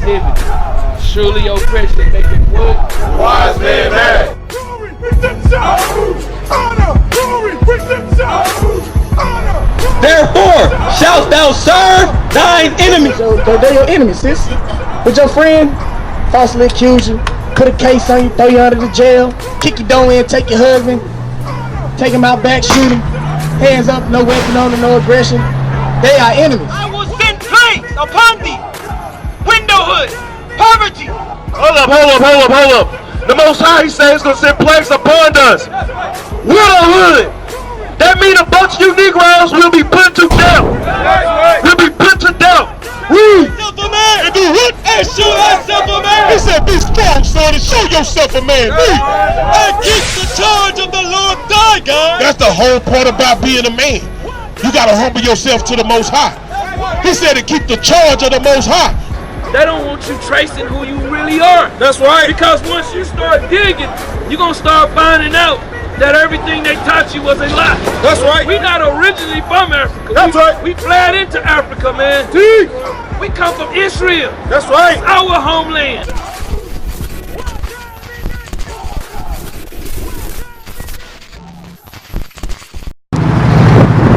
captivity. Surely oppression maketh what? Wise man mad. Glory, redemption, honor, glory, redemption, honor. Therefore, shalt thou serve thine enemies. So they're your enemies, sis. With your friend, falsely accuse you, put a case on you, throw you under the jail, kick your door in, take your husband, take him out back, shoot him, hands up, no weapon on him, no aggression. They are enemies. I will send plagues upon thee, widowhood, poverty. Hold up. The Most High, he says, he's going to send plagues upon us. Widowhood. That means a bunch of you Negroes will be put to death. Will be put to death. Yourself a man, and do what? And show thyself a man. He said, be strong, son, and show yourself a man. And keep the charge of the Lord thy God. That's the whole point about being a man. You got to humble yourself to the Most High. He said to keep the charge of the Most High. They don't want you tracing who you really are. That's right. Because once you start digging, you're going to start finding out that everything they taught you was a lie. That's right. We not originally from Africa. That's right. We fled into Africa, man. We come from Israel. That's right. It's our homeland.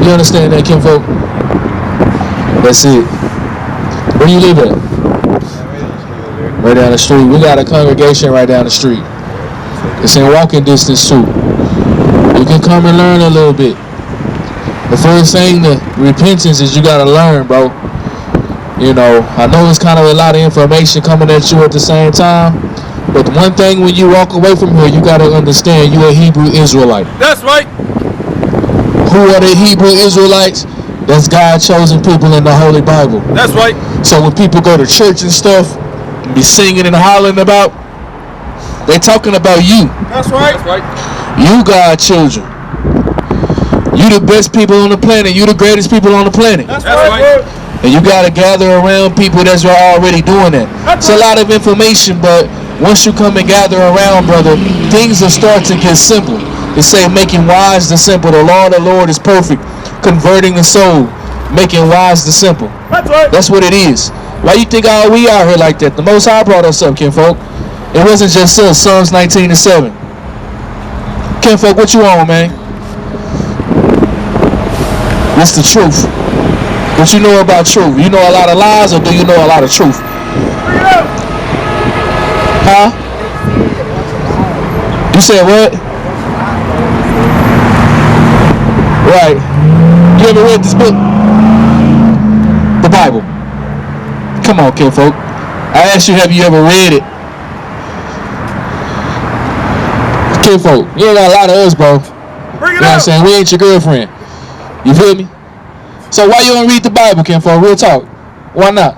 You understand that, kinfolk? That's it. Where you live at? Right down the street. We got a congregation right down the street. It's in walking distance too. You can come and learn a little bit. The first thing to repentance is you gotta learn, bro. You know, I know it's kind of a lot of information coming at you at the same time, but the one thing when you walk away from here, you gotta understand you're a Hebrew Israelite. That's right. Who are the Hebrew Israelites? That's God chosen people in the Holy Bible. That's right. So when people go to church and stuff, and be singing and hollering about, they talking about you. That's right. That's right. You God children. You the best people on the planet. You the greatest people on the planet. That's right. And you gotta gather around people that's already doing that. It's a lot of information, but once you come and gather around, brother, things will start to get simple. They say making wise the simple. The law of the Lord is perfect, converting the soul, making wise the simple. That's right. That's what it is. Why you think we out here like that? The Most High brought us up, kinfolk. It wasn't just us. Psalms 19:7. Kinfolk, what you on, man? It's the truth. What you know about truth? You know a lot of lies, or do you know a lot of truth? Huh? You said what? Right. You ever read this book? The Bible. Come on, kinfolk. I asked you, have you ever read it? Kinfolk, you ain't got a lot of us, bro. Bring it You know what I'm up. saying? We ain't your girlfriend. You feel me? So why you don't read the Bible, kinfolk? Real talk. Why not?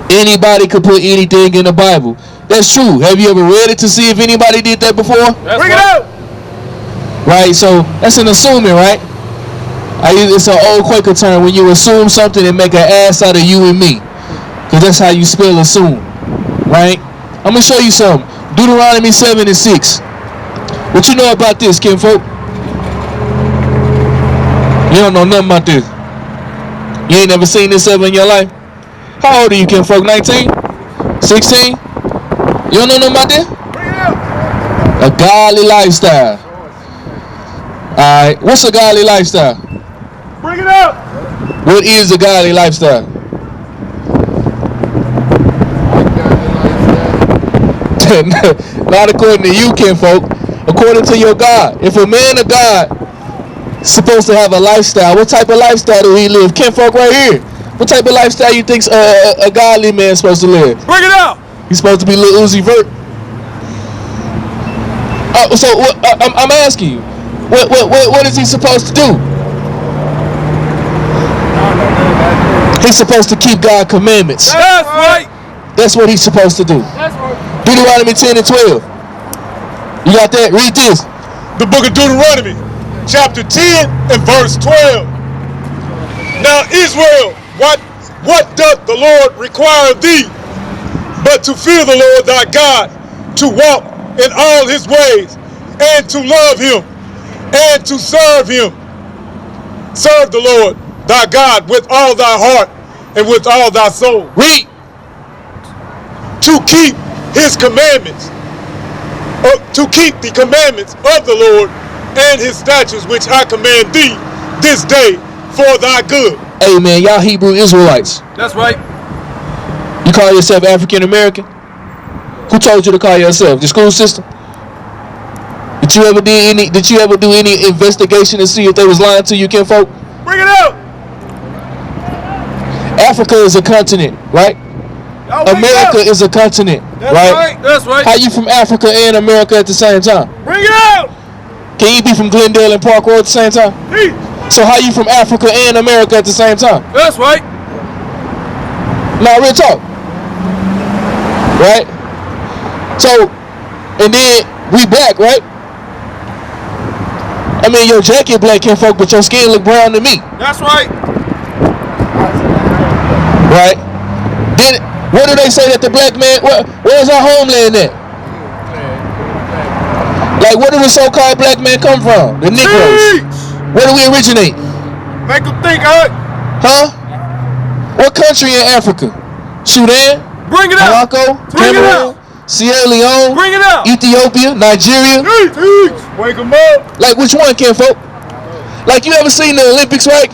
Anybody could put anything in the Bible. That's true. Have you ever read it to see if anybody did that before? Bring it up. Right, so that's an assuming, right? It's an old Quaker term. When you assume something and make an ass out of you and me. Because that's how you spell assume. Right? I'm going to show you something. Deuteronomy 7:6. What you know about this, kinfolk? You don't know nothing about this. You ain't never seen this ever in your life? How old are you, kinfolk? 19? 16? You don't know nothing about this? Bring it up. A godly lifestyle. Alright, what's a godly lifestyle? Bring it up. What is a godly lifestyle? Not according to you, kinfolk. According to your God. If a man of God is supposed to have a lifestyle, what type of lifestyle do he live? Kinfolk right here. What type of lifestyle you think a godly man is supposed to live? Bring it up. He's supposed to be Lil Uzi Vert. I'm asking you, what is he supposed to do? He's supposed to keep God's commandments. That's right. That's what he's supposed to do. That's right. Deuteronomy 10:12. You got that? Read this. The book of Deuteronomy, chapter 10 and verse 12. Now Israel, what doth the Lord require of thee, but to fear the Lord thy God, to walk in all his ways, and to love him, and to serve him. Serve the Lord thy God with all thy heart and with all thy soul. Read. To keep his commandments, to keep the commandments of the Lord and his statutes which I command thee this day for thy good. Amen. Y'all Hebrew Israelites. That's right. You call yourself African American? Who told you to call yourself? The school system? Did you ever do any investigation to see if they was lying to you, kinfolk? Bring it out. Africa is a continent, right? America is a continent, right? That's right. How you from Africa and America at the same time? Bring it out. Can you be from Glendale and Park Road at the same time? So how you from Africa and America at the same time? That's right. Now, real talk. Right? So, and then we black, right? I mean, your jacket black, kinfolk, but your skin look brown to me. That's right. Right? Then, what do they say that the black man, where's our homeland at? Like, where do the so-called black man come from? The Negroes. Where do we originate? Make them think, huh? Huh? What country in Africa? Sudan? Bring it out. Morocco? Bring it Cameroon? Sierra Leone? Bring it out. Ethiopia? Nigeria? Wake them up. Like, which one, kinfolk? Like, you ever seen the Olympics, right?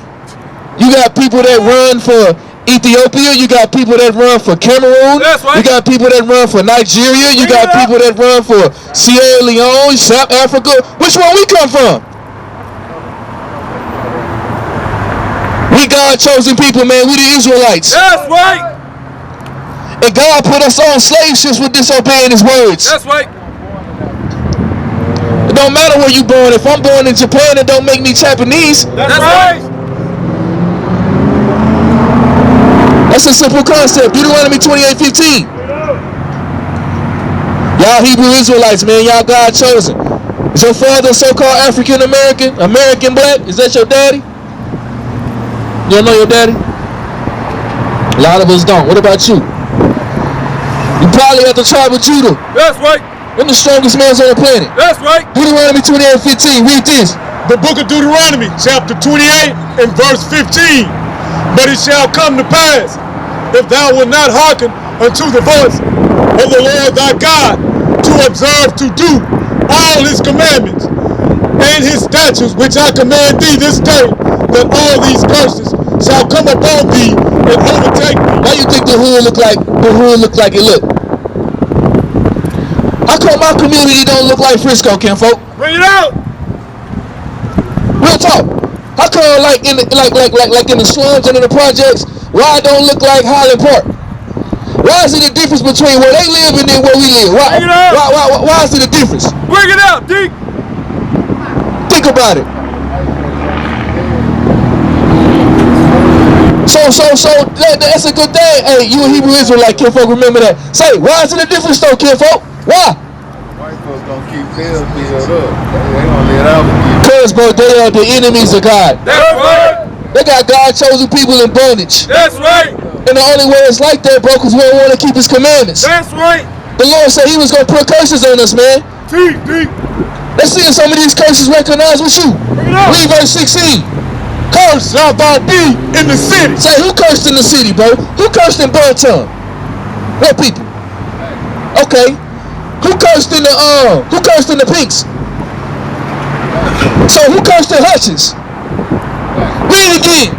You got people that run for Ethiopia, you got people that run for Cameroon, That's right. you got people that run for Nigeria, you got people that run for Sierra Leone, South Africa. Which one we come from? We God-chosen people, man. We the Israelites. That's right. And God put us on slave ships with disobeying his words. That's right. It don't matter where you born. If I'm born in Japan, it don't make me Japanese. That's right. That's a simple concept. Deuteronomy 28:15. Y'all Hebrew Israelites, man. Y'all God chosen. Is your father so-called African American? American black? Is that your daddy? You don't know your daddy? A lot of us don't. What about you? You probably at the tribe of Judah. That's right. One of the strongest men on the planet. That's right. Deuteronomy 28:15. Read this. The book of Deuteronomy, chapter 28 and verse 15. But it shall come to pass, if thou wilt not hearken unto the voice of the Lord thy God, to observe to do all his commandments and his statutes, which I command thee this day, that all these curses shall come upon thee and overtake thee. Why you think the hood look like it look? How come my community don't look like Frisco, kinfolk? Bring it out. Real talk. How come like in the slums and in the projects, why it don't look like Highland Park? Why is it a difference between where they live and then where we live? Why is it a difference? Bring it out, D. Think about it. So that's a good thing. Hey, you a Hebrew Israelite, kinfolk, remember that. Say, why is it a difference though, kinfolk? Why? White folks gonna keep theirs built up. They gonna let out again. Because, bro, they are the enemies of God. That's right. They got God-chosen people in bondage. That's right. And the only way it's like that, bro, because we don't want to keep his commandments. That's right. The Lord said he was going to put curses on us, man. Let's see if some of these curses recognize with you. Read verse 16. Cursed shalt thou be in the city. Say, who cursed in the city, bro? Who cursed in Bonton? What people? Okay. Who cursed in the Pinks? So who cursed in Hutchins? Read it again.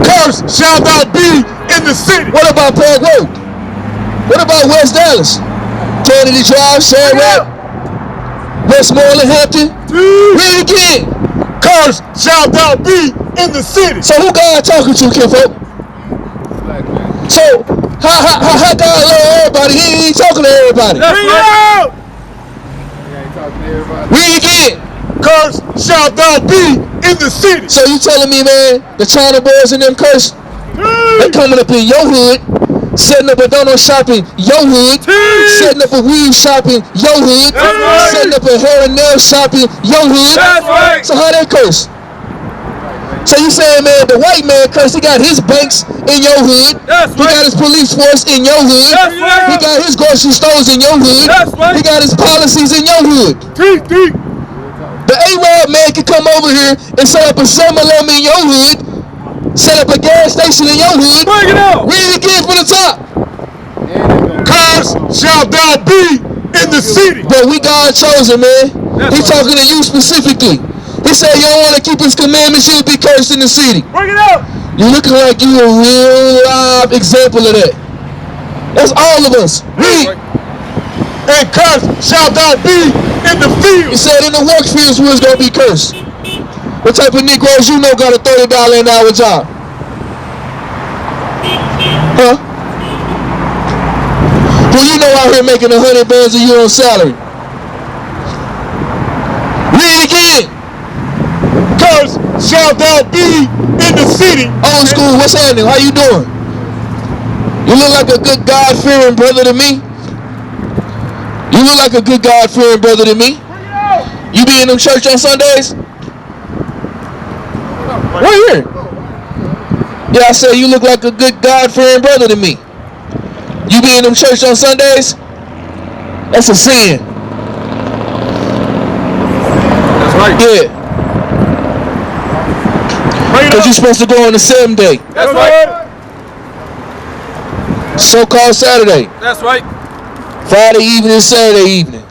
Cursed shalt thou be in the city. What about Park Road? What about West Dallas? Kennedy Drive, Sherrod, Westmoreland, Hampton? Read it again. Cursed shalt thou be in the city. So who God talking to, kinfolk? So how God love everybody? He ain't talking to everybody. That's right. Read again. Cursed shalt thou be in the city. So you telling me, man, the China boys and them cursed? They coming up in your hood, setting up a donut shop in your hood, setting up a weed shop in your hood, right. setting up a hair and nail shop in your hood. That's right. So how they curse? So you saying, man, the white man cursed, he got his banks in your hood. That's He right. got his police force in your hood. That's right. He got his grocery stores in your hood. That's right. He got his policies in your hood. The A-Rod man can come over here and set up a 7-Eleven in your hood, set up a gas station in your hood. Bring it out. Read it again from the top. Cursed shall thou be in the city. But we God chosen, man. He's talking to you specifically. He said you don't want to keep his commandments, you'll be cursed in the city. Bring it out. You looking like you a real live example of that. That's all of us. Read. And cursed shall thou be in the field. He said in the work fields we was gonna be cursed. What type of Negroes you know got a $30 an hour job? Huh? Who you know out here making 100 bands a year on salary? Read it again. Cursed shall thou be in the city. Old school, what's happening? How you doing? You look like a good God-fearing brother to me. You look like a good God-fearing brother to me. You be in them church on Sundays? Right here. Yeah, I said you look like a good God-fearing brother to me. You be in them church on Sundays? That's a sin. That's right. Yeah. Because you're supposed to go on the 7th day. That's right. So-called Saturday. That's right. Friday evening, Saturday evening.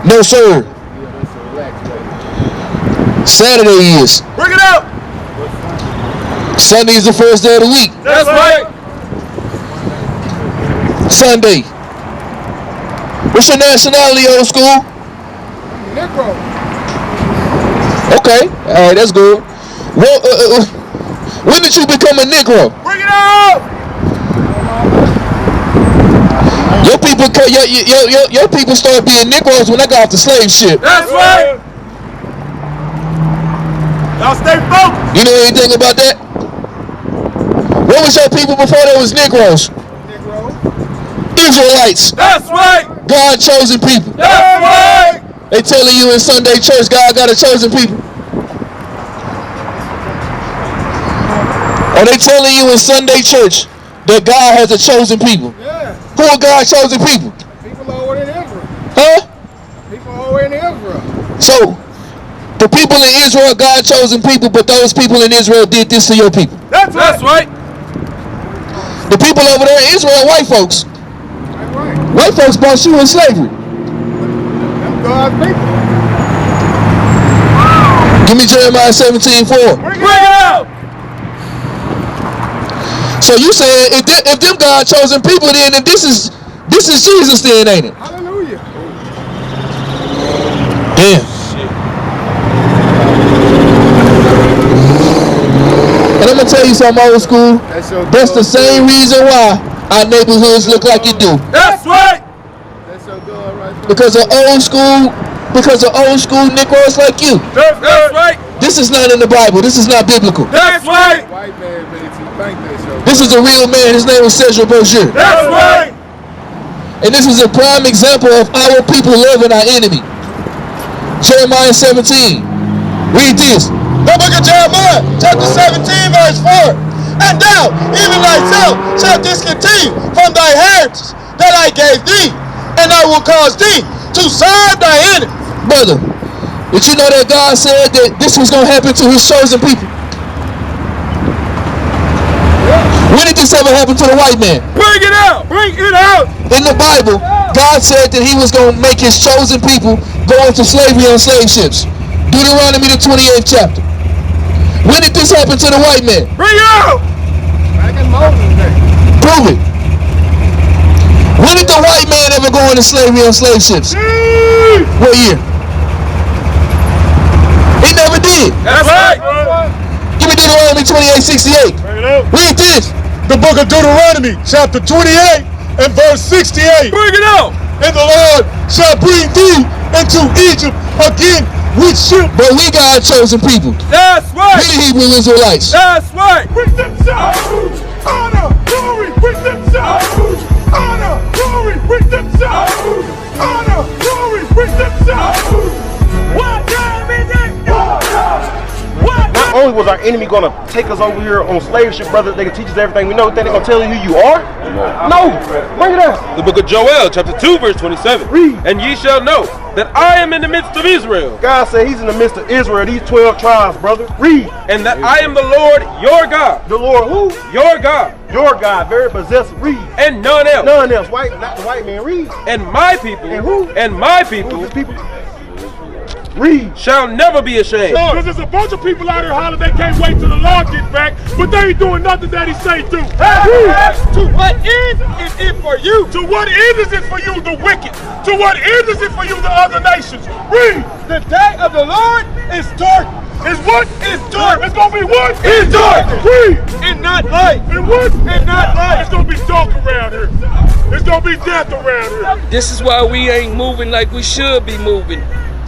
No, sir. Saturday is. Bring it out. Sunday is the first day of the week. That's right. Sunday. What's your nationality, old school? Negro. Okay. All right, that's good. Well, when did you become a Negro? Bring it out. Your people started being Negroes when I got off the slave ship. That's right. Y'all stay focused. You know anything about that? What was your people before they was Negroes? Israelites. That's right. God chosen people. That's right. They telling you in Sunday church, God got a chosen people. Or they telling you in Sunday church that God has a chosen people. Yeah. Who are God's chosen people? People over in Israel. Huh? People over in Israel. So, the people in Israel, God chosen people, but those people in Israel did this to your people. That's right. The people over there in Israel, white folks. That's right. White folks bought you in slavery. Them God's people. Give me Jeremiah 17:4. Bring it out. So you saying if them God chosen people, then if this is Jesus, then ain't it? Hallelujah. Damn. And I'm gonna tell you something, old school. That's the same reason why our neighborhoods look like it do. That's right. That's your God right there. Because of old school Negroes like you. That's right. This is not in the Bible. This is not biblical. That's right. White man made you think that's your This is a real man. His name was Cedric Brosier. That's right. And this is a prime example of our people loving our enemy. Jeremiah 17. Read this. The book of Jeremiah, chapter 17, verse 4. And thou, even thyself, shalt discontinue from thy heritage that I gave thee, and I will cause thee to serve thy enemy. Brother, did you know that God said that this was going to happen to his chosen people? When did this ever happen to the white man? Bring it out. Bring it out. In the Bible, God said that he was going to make his chosen people go into slavery on slave ships. Deuteronomy the 28th chapter. When did this happen to the white man? Bring it out. back in Moses' day. Prove it. When did the white man ever go into slavery on slave ships? What year? He never did. That's right. Give me Deuteronomy 28:68. Read this. The book of Deuteronomy, chapter 28 and verse 68. Bring it out. And the Lord shall bring thee into Egypt again with ship. But we God chosen people. That's We right. the Hebrew Israelites. That's right. Redemption, honor, glory, redemption, honor, glory, redemption, honor, glory, redemption. What time is it? Not only was our enemy going to take us over here on slave ship, brother, they can teach us everything we know, then they're going to tell you who you are. No, bring it out. The book of Joel, chapter 2, verse 27. Read. And ye shall know that I am in the midst of Israel, God said he's in the midst of Israel, these 12 tribes, brother. Read. and that I am the Lord your God. The Lord who? Your God. Your God, very possessive. Read. And none else. None else. White, not the white man. Read. And my people. And who? And my Who's people his people? Read. shall never be ashamed. Because there's a bunch of people out here hollering they can't wait till the law get back, but they ain't doing nothing that he say do. To what end is it for you? To what end is it for you, the wicked? To what end is it for you, the other nations? Read. The day of the Lord is dark. It's what? It's dark. It's gonna be what? It's dark. Read. And not light. And what? And not light. It's gonna be dark around here. It's gonna be death around here. This is why we ain't moving like we should be moving.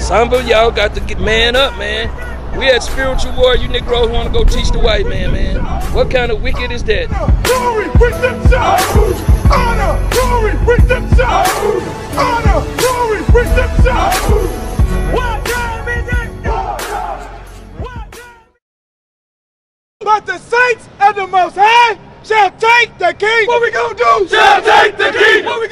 Some of y'all got to get man up, man. We had spiritual war. You Negroes want to go teach the white man. What kind of wicked is that? Glory with themselves. Honor, glory with themselves. Honor, glory with themselves. What time is it? What time? But the saints of the Most High shall take the king. What we gonna do? Shall take the king. What we